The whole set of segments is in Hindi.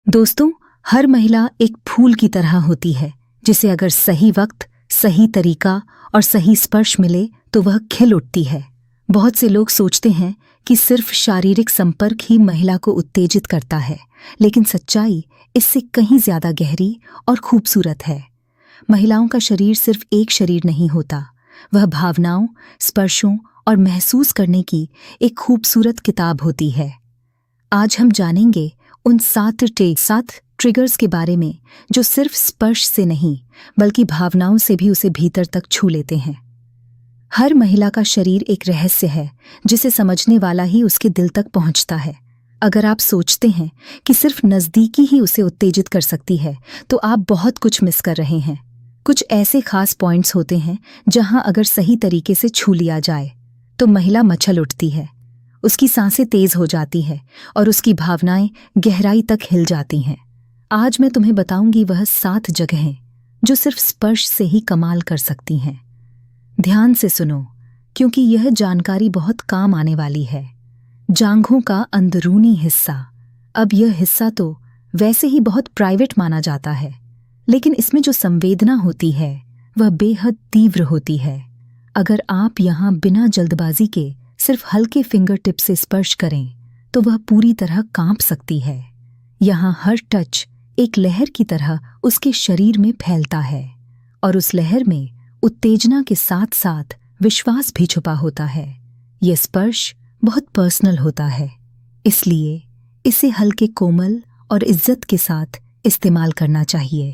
दोस्तों, हर महिला एक फूल की तरह होती है जिसे अगर सही वक्त, सही तरीका और सही स्पर्श मिले तो वह खिल उठती है। बहुत से लोग सोचते हैं कि सिर्फ शारीरिक संपर्क ही महिला को उत्तेजित करता है, लेकिन सच्चाई इससे कहीं ज्यादा गहरी और खूबसूरत है। महिलाओं का शरीर सिर्फ एक शरीर नहीं होता, वह भावनाओं, स्पर्शों और महसूस करने की एक खूबसूरत किताब होती है। आज हम जानेंगे उन 7 ट्रिगर्स के बारे में जो सिर्फ स्पर्श से नहीं बल्कि भावनाओं से भी उसे भीतर तक छू लेते हैं। हर महिला का शरीर एक रहस्य है जिसे समझने वाला ही उसके दिल तक पहुंचता है। अगर आप सोचते हैं कि सिर्फ नज़दीकी ही उसे उत्तेजित कर सकती है तो आप बहुत कुछ मिस कर रहे हैं। कुछ ऐसे खास पॉइंट्स होते हैं जहां अगर सही तरीके से छू लिया जाए तो महिला मचल उठती है, उसकी सांसें तेज हो जाती है और उसकी भावनाएं गहराई तक हिल जाती हैं। आज मैं तुम्हें बताऊंगी वह 7 जगहें जो सिर्फ स्पर्श से ही कमाल कर सकती हैं। ध्यान से सुनो, क्योंकि यह जानकारी बहुत काम आने वाली है। जांघों का अंदरूनी हिस्सा। अब यह हिस्सा तो वैसे ही बहुत प्राइवेट माना जाता है, लेकिन इसमें जो संवेदना होती है वह बेहद तीव्र होती है। अगर आप यहाँ बिना जल्दबाजी के सिर्फ हल्के फिंगर टिप से स्पर्श करें तो वह पूरी तरह कांप सकती है। यहाँ हर टच एक लहर की तरह उसके शरीर में फैलता है और उस लहर में उत्तेजना के साथ साथ विश्वास भी छुपा होता है। यह स्पर्श बहुत पर्सनल होता है, इसलिए इसे हल्के कोमल और इज्जत के साथ इस्तेमाल करना चाहिए।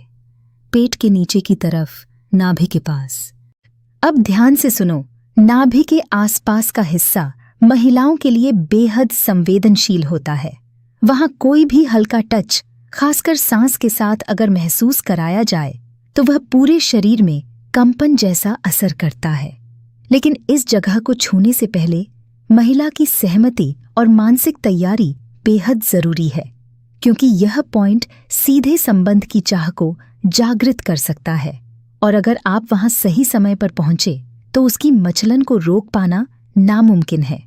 पेट के नीचे की तरफ, नाभि के पास। अब ध्यान से सुनो, नाभि के आसपास का हिस्सा महिलाओं के लिए बेहद संवेदनशील होता है। वहां कोई भी हल्का टच, खासकर सांस के साथ अगर महसूस कराया जाए तो वह पूरे शरीर में कंपन जैसा असर करता है। लेकिन इस जगह को छूने से पहले महिला की सहमति और मानसिक तैयारी बेहद जरूरी है, क्योंकि यह पॉइंट सीधे संबंध की चाह को जागृत कर सकता है और अगर आप वहां सही समय पर पहुंचे तो उसकी मचलन को रोक पाना नामुमकिन है।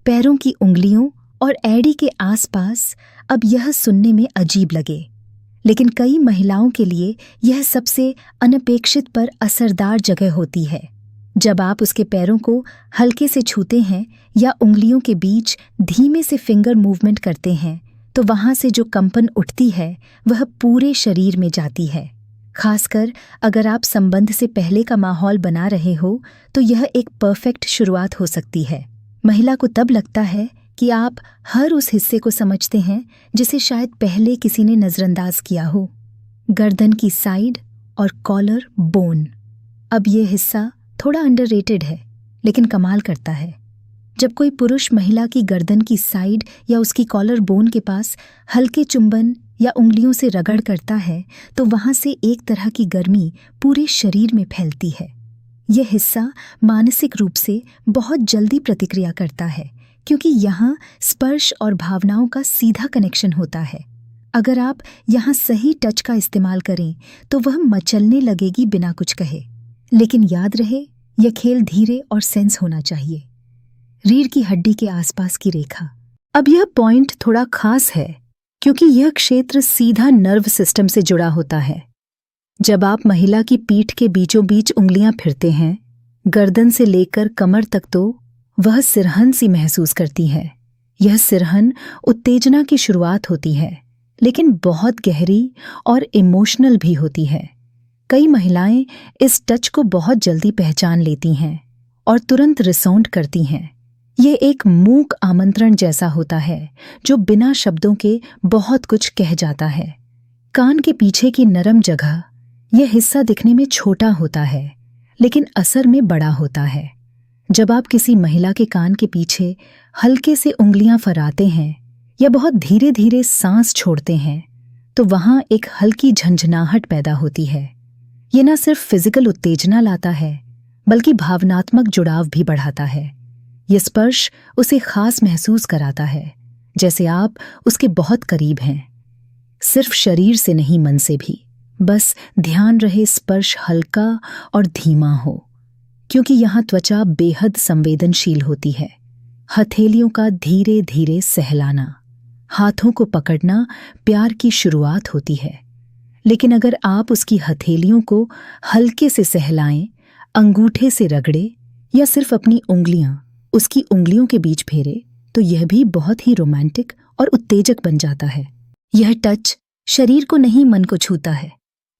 पैरों की उंगलियों और एड़ी के आसपास। अब यह सुनने में अजीब लगे, लेकिन कई महिलाओं के लिए यह सबसे अनपेक्षित पर असरदार जगह होती है। जब आप उसके पैरों को हल्के से छूते हैं या उंगलियों के बीच धीमे से फिंगर मूवमेंट करते हैं तो वहां से जो कंपन उठती है वह पूरे शरीर में जाती है। खासकर अगर आप संबंध से पहले का माहौल बना रहे हो तो यह एक परफेक्ट शुरुआत हो सकती है। महिला को तब लगता है कि आप हर उस हिस्से को समझते हैं जिसे शायद पहले किसी ने नजरअंदाज किया हो। गर्दन की साइड और कॉलर बोन। अब यह हिस्सा थोड़ा अंडररेटेड है, लेकिन कमाल करता है। जब कोई पुरुष महिला की गर्दन की साइड या उसकी कॉलर बोन के पास हल्के चुंबन या उंगलियों से रगड़ करता है तो वहां से एक तरह की गर्मी पूरे शरीर में फैलती है। यह हिस्सा मानसिक रूप से बहुत जल्दी प्रतिक्रिया करता है, क्योंकि यहाँ स्पर्श और भावनाओं का सीधा कनेक्शन होता है। अगर आप यहाँ सही टच का इस्तेमाल करें तो वह मचलने लगेगी बिना कुछ कहे। लेकिन याद रहे, यह खेल धीरे और सेंस होना चाहिए। रीढ़ की हड्डी के आसपास की रेखा। अब यह पॉइंट थोड़ा खास है क्योंकि यह क्षेत्र सीधा नर्व सिस्टम से जुड़ा होता है। जब आप महिला की पीठ के बीचों बीच उंगलियां फिरते हैं, गर्दन से लेकर कमर तक, तो वह सिरहन सी महसूस करती है। यह सिरहन उत्तेजना की शुरुआत होती है, लेकिन बहुत गहरी और इमोशनल भी होती है। कई महिलाएं इस टच को बहुत जल्दी पहचान लेती हैं और तुरंत रिसॉन्ड करती हैं। यह एक मूक आमंत्रण जैसा होता है जो बिना शब्दों के बहुत कुछ कह जाता है। कान के पीछे की नरम जगह। यह हिस्सा दिखने में छोटा होता है, लेकिन असर में बड़ा होता है। जब आप किसी महिला के कान के पीछे हल्के से उंगलियां फराते हैं या बहुत धीरे धीरे सांस छोड़ते हैं तो वहां एक हल्की झंझनाहट पैदा होती है। यह न सिर्फ फिजिकल उत्तेजना लाता है बल्कि भावनात्मक जुड़ाव भी बढ़ाता है। यह स्पर्श उसे खास महसूस कराता है, जैसे आप उसके बहुत करीब हैं। सिर्फ शरीर से नहीं, मन से भी। बस ध्यान रहे स्पर्श हल्का और धीमा हो, क्योंकि यहाँ त्वचा बेहद संवेदनशील होती है। हथेलियों का धीरे धीरे सहलाना, हाथों को पकड़ना प्यार की शुरुआत होती है, लेकिन अगर आप उसकी हथेलियों को हल्के से सहलाएं, अंगूठे से रगड़े या सिर्फ अपनी उंगलियां उसकी उंगलियों के बीच फेरे, तो यह भी बहुत ही रोमांटिक और उत्तेजक बन जाता है। यह टच शरीर को नहीं, मन को छूता है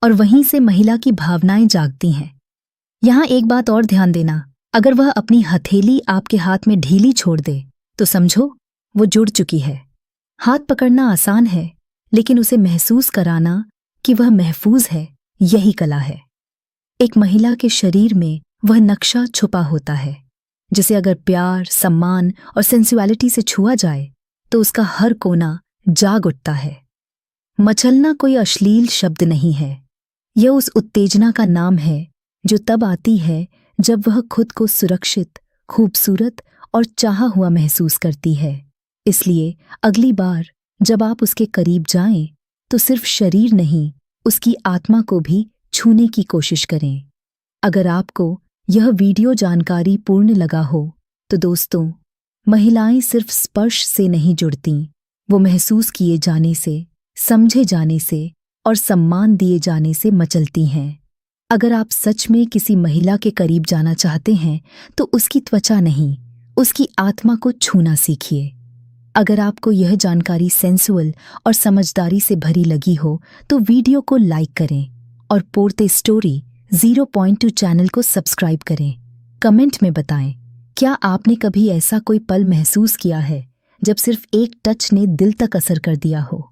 और वहीं से महिला की भावनाएं जागती हैं। यहाँ एक बात और ध्यान देना, अगर वह अपनी हथेली आपके हाथ में ढीली छोड़ दे तो समझो वो जुड़ चुकी है। हाथ पकड़ना आसान है, लेकिन उसे महसूस कराना कि वह महफूज है, यही कला है। एक महिला के शरीर में वह नक्शा छुपा होता है जिसे अगर प्यार, सम्मान और सेंसुअलिटी से छुआ जाए तो उसका हर कोना जाग उठता है। मचलना कोई अश्लील शब्द नहीं है, यह उस उत्तेजना का नाम है जो तब आती है जब वह खुद को सुरक्षित, खूबसूरत और चाहा हुआ महसूस करती है। इसलिए अगली बार जब आप उसके करीब जाएं तो सिर्फ शरीर नहीं, उसकी आत्मा को भी छूने की कोशिश करें। अगर आपको यह वीडियो जानकारी पूर्ण लगा हो तो दोस्तों, महिलाएं सिर्फ स्पर्श से नहीं जुड़ती, वो महसूस किए जाने से, समझे जाने से और सम्मान दिए जाने से मचलती हैं। अगर आप सच में किसी महिला के करीब जाना चाहते हैं तो उसकी त्वचा नहीं, उसकी आत्मा को छूना सीखिए। अगर आपको यह जानकारी सेंसुअल और समझदारी से भरी लगी हो तो वीडियो को लाइक करें और पोरते स्टोरी 0.2 चैनल को सब्सक्राइब करें। कमेंट में बताएं, क्या आपने कभी ऐसा कोई पल महसूस किया है जब सिर्फ एक टच ने दिल तक असर कर दिया हो।